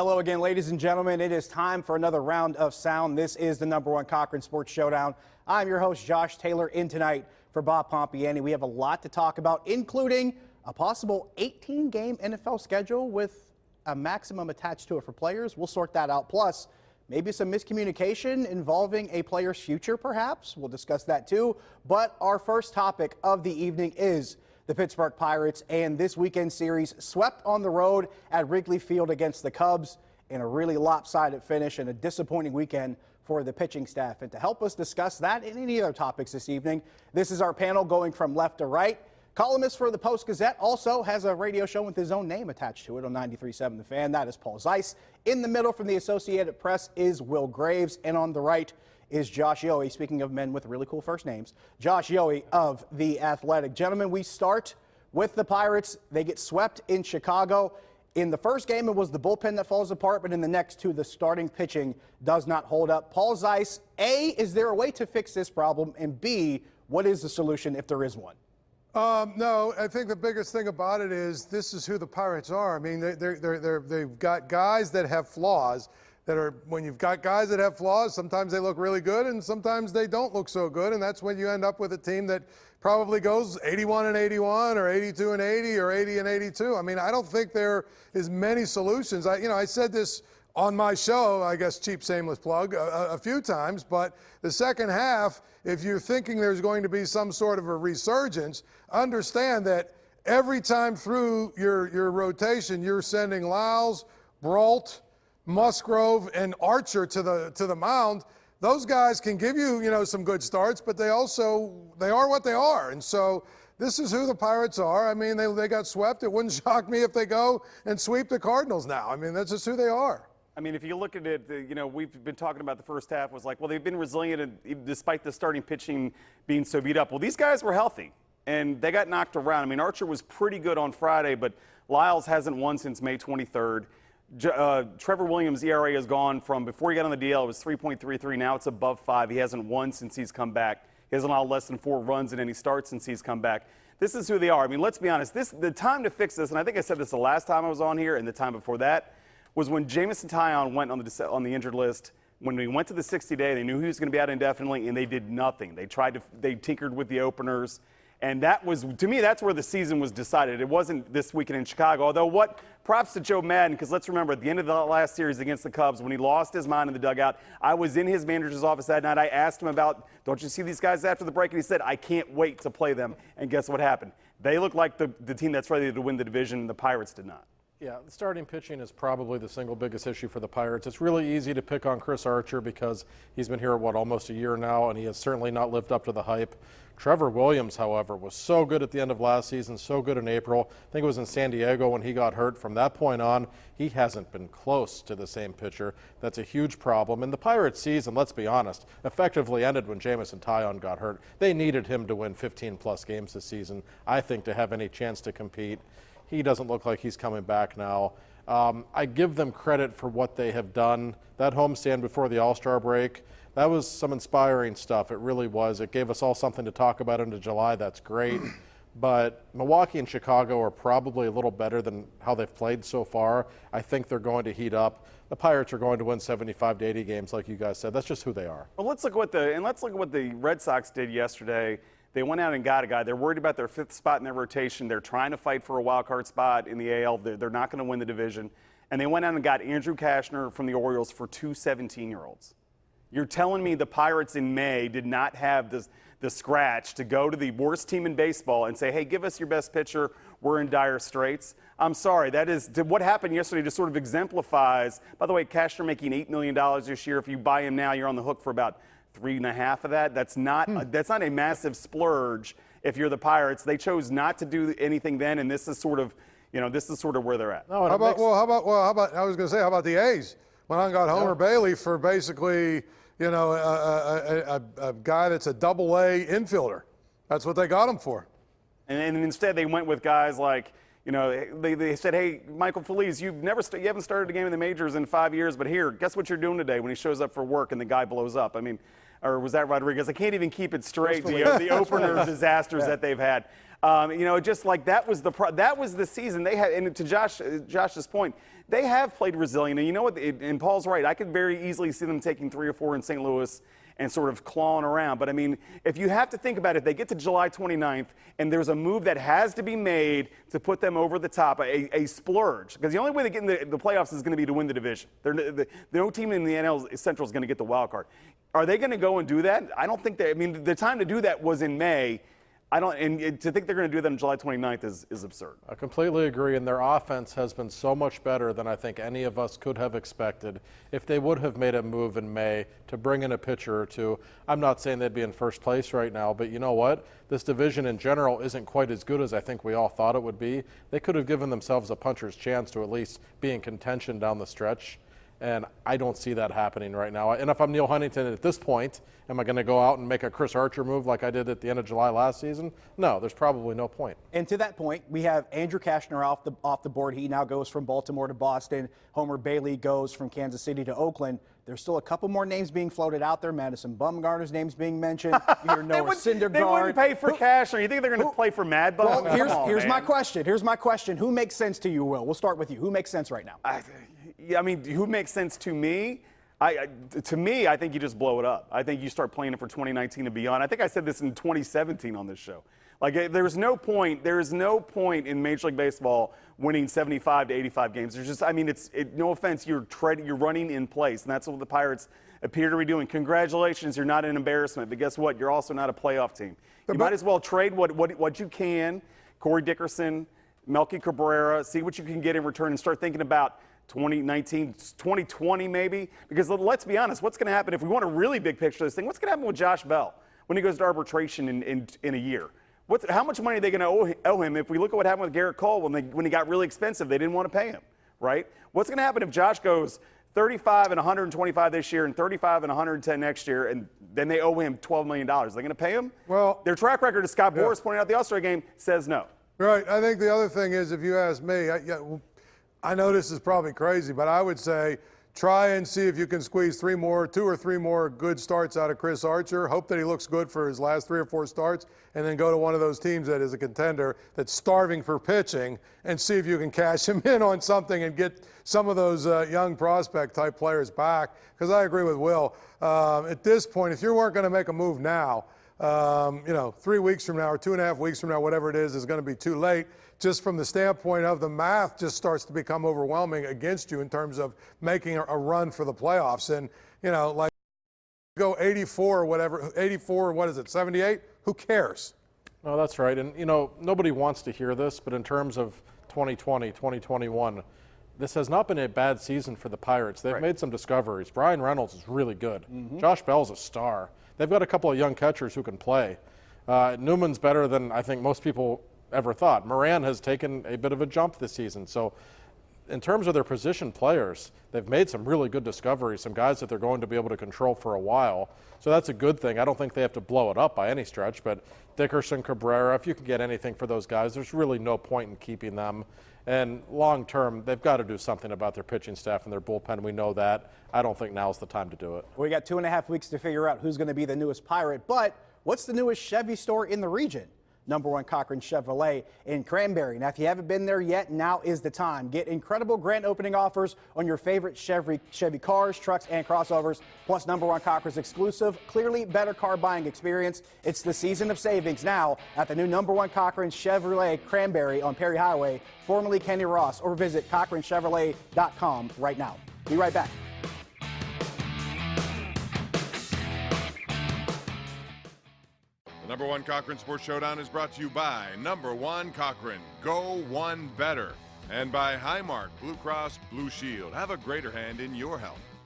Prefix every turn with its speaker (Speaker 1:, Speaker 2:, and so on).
Speaker 1: Hello again, ladies and gentlemen. It is time for another round of sound. This is the #1 Cochran Sports Showdown. I'm your host, Josh Taylor, in tonight for Bob Pompiani. We have a lot to talk about, including a possible 18-game NFL schedule with a maximum attached to it for players. We'll sort that out. Plus, maybe some miscommunication involving a player's future, perhaps. We'll discuss that too. But our first topic of the evening is the Pittsburgh Pirates and this weekend series swept on the road at Wrigley Field against the Cubs in a really lopsided finish and a disappointing weekend for the pitching staff. And to help us discuss that and any other topics this evening, this is our panel going from left to right. Columnist for the Post-Gazette, also has a radio show with his own name attached to it on 93.7 The Fan. That is Paul Zeise. In the middle from the Associated Press is Will Graves, and on the right is Josh Yohe. Speaking of men with really cool first names, Josh Yohe of The Athletic. Gentlemen, we start with the Pirates. They get swept in Chicago. In the first game, it was the bullpen that falls apart, but in the next two, the starting pitching does not hold up. Paul Zeise, A, is there a way to fix this problem? And B, what is the solution if there is one?
Speaker 2: No, I think the biggest thing about it is this is who the Pirates are. I mean, they've got guys that have flaws. When you've got guys that have flaws, sometimes they look really good and sometimes they don't look so good, and that's when you end up with a team that probably goes 81-81 or 82-80 or 80-82. I mean, I don't think there is many solutions. I said this on my show, I guess cheap shameless plug, a few times, but the second half, if you're thinking there's going to be some sort of a resurgence, understand that every time through your rotation, you're sending Lyles, Brault, Musgrove, and Archer to the mound. Those guys can give you, some good starts, but they are what they are. And so this is who the Pirates are. I mean, they got swept. It wouldn't shock me if they go and sweep the Cardinals now. I mean, that's just who they are.
Speaker 3: I mean, if you look at it, we've been talking about the first half was like, well, they've been resilient despite the starting pitching being so beat up. Well, these guys were healthy, and they got knocked around. I mean, Archer was pretty good on Friday, but Lyles hasn't won since May 23rd. Trevor Williams' ERA has gone from before he got on the DL, it was 3.33. Now it's above 5. He hasn't won since he's come back. He hasn't allowed less than 4 runs in any starts since he's come back. This is who they are. I mean, let's be honest. The time to fix this, and I think I said this the last time I was on here and the time before that, was when Jameson Taillon went on the injured list. When we went to the 60-day, they knew he was going to be out indefinitely, and they did nothing. They tinkered with the openers. And that was, to me, that's where the season was decided. It wasn't this weekend in Chicago. Although props to Joe Madden, because let's remember, at the end of the last series against the Cubs, when he lost his mind in the dugout, I was in his manager's office that night. I asked him about, don't you see these guys after the break? And he said, I can't wait to play them. And guess what happened? They look like the team that's ready to win the division, and the Pirates did not.
Speaker 4: Yeah, the starting pitching is probably the single biggest issue for the Pirates. It's really easy to pick on Chris Archer because he's been here, almost a year now, and he has certainly not lived up to the hype. Trevor Williams, however, was so good at the end of last season, so good in April. I think it was in San Diego when he got hurt. From that point on, he hasn't been close to the same pitcher. That's a huge problem. And the Pirates season, let's be honest, effectively ended when Jameson Taillon got hurt. They needed him to win 15-plus games this season, I think, to have any chance to compete. He doesn't look like he's coming back now. I give them credit for what they have done. That homestand before the All-Star break, that was some inspiring stuff. It really was. It gave us all something to talk about into July. That's great. But Milwaukee and Chicago are probably a little better than how they've played so far. I think they're going to heat up. The Pirates are going to win 75 to 80 games, like you guys said. That's just who they are.
Speaker 3: Well, let's look at what the Red Sox did yesterday. They went out and got a guy. They're worried about their 5th spot in their rotation. They're trying to fight for a wild card spot in the AL. They're not going to win the division. And they went out and got Andrew Cashner from the Orioles for 2 17-year-olds. You're telling me the Pirates in May did not have the scratch to go to the worst team in baseball and say, hey, give us your best pitcher. We're in dire straits. I'm sorry. That is what happened yesterday just sort of exemplifies. By the way, Cashner making $8 million this year. If you buy him now, you're on the hook for about 3.5 of that. That's not a massive splurge if you're the Pirates. They chose not to do anything then, and this is sort of where they're at.
Speaker 2: How about I was going to say, how about the A's? Went on and got Homer Bailey for basically, a guy that's a double-A infielder. That's what they got him for.
Speaker 3: And instead they went with guys like, they said, hey, Michael Feliz, you haven't started a game in the majors in 5 years, but here, guess what you're doing today when he shows up for work and the guy blows up. I mean, or was that Rodriguez? I can't even keep it straight, the opener disasters that they've had. Just like that was the season they had. And to Josh's point, they have played resilient. And you know what? And Paul's right. I could very easily see them taking 3 or 4 in St. Louis and sort of clawing around. But, I mean, if you have to think about it, they get to July 29th, and there's a move that has to be made to put them over the top, a splurge. Because the only way they get in the playoffs is going to be to win the division. No team in the NL Central is going to get the wild card. Are they going to go and do that? I don't think the time to do that was in May. And to think they're going to do that on July 29th is absurd.
Speaker 4: I completely agree, and their offense has been so much better than I think any of us could have expected. If they would have made a move in May to bring in a pitcher or two, I'm not saying they'd be in first place right now, but you know what? This division in general isn't quite as good as I think we all thought it would be. They could have given themselves a puncher's chance to at least be in contention down the stretch. And I don't see that happening right now. And if I'm Neil Huntington at this point, am I going to go out and make a Chris Archer move like I did at the end of July last season? No, there's probably no point.
Speaker 1: And to that point, we have Andrew Kashner off the board. He now goes from Baltimore to Boston. Homer Bailey goes from Kansas City to Oakland. There's still a couple more names being floated out there. Madison Bumgarner's name's being mentioned. You hear Noah Syndergaard.
Speaker 3: They wouldn't pay for Kashner. You think they're going to play for Mad Bum?
Speaker 1: Well, here's my question. Here's my question. Who makes sense to you, Will? We'll start with you. Who makes sense right now?
Speaker 3: Who makes sense to me? I think you just blow it up. I think you start playing it for 2019 and beyond. I think I said this in 2017 on this show. There's no point in Major League Baseball winning 75 to 85 games. There's just, no offense, you're running in place, and that's what the Pirates appear to be doing. Congratulations, you're not an embarrassment, but guess what? You're also not a playoff team. You might as well trade what you can, Corey Dickerson, Melky Cabrera, see what you can get in return, and start thinking about 2019, 2020 maybe. Because let's be honest, what's going to happen if we want a really big picture of this thing? What's going to happen with Josh Bell when he goes to arbitration in a year? How much money are they going to owe him? If we look at what happened with Garrett Cole when he got really expensive, they didn't want to pay him, right? What's going to happen if Josh goes 35 and 125 this year and 35 and 110 next year, and then they owe him $12 million? Are they going to pay him?
Speaker 2: Well,
Speaker 3: their track record, as Scott Boras pointed out the All-Star game, says no.
Speaker 2: Right. I think the other thing is, if you ask me, I know this is probably crazy, but I would say try and see if you can squeeze 2 or 3 more good starts out of Chris Archer. Hope that he looks good for his last 3 or 4 starts, and then go to one of those teams that is a contender that's starving for pitching, and see if you can cash him in on something and get some of those young prospect type players back. Because I agree with Will. At this point, if you weren't going to make a move now, 3 weeks from now or 2.5 weeks from now, whatever it is going to be too late. Just from the standpoint of the math just starts to become overwhelming against you in terms of making a run for the playoffs. And, go 84 or whatever, 84, what is it, 78? Who cares?
Speaker 4: No, that's right. And, nobody wants to hear this, but in terms of 2020, 2021, this has not been a bad season for the Pirates. They've made some discoveries. Brian Reynolds is really good. Mm-hmm. Josh Bell's a star. They've got a couple of young catchers who can play. Newman's better than I think most people ever thought. Moran has taken a bit of a jump this season. So in terms of their position players, they've made some really good discoveries, some guys that they're going to be able to control for a while. So that's a good thing. I don't think they have to blow it up by any stretch, but Dickerson, Cabrera, if you can get anything for those guys, there's really no point in keeping them. And long term, they've got to do something about their pitching staff and their bullpen. We know that. I don't think now's the time to do it.
Speaker 1: We got 2.5 weeks to figure out who's going to be the newest Pirate, but what's the newest Chevy store in the region? #1 Cochran Chevrolet in Cranberry. Now, if you haven't been there yet, now is the time. Get incredible grand opening offers on your favorite Chevy cars, trucks, and crossovers, plus #1 Cochran's exclusive, clearly better car buying experience. It's the season of savings now at the new #1 Cochran Chevrolet Cranberry on Perry Highway, formerly Kenny Ross, or visit CochranChevrolet.com right now. Be right back.
Speaker 5: The #1 Cochran Sports Showdown is brought to you by #1 Cochran, Go One Better, and by Highmark Blue Cross Blue Shield. Have a greater hand in your health.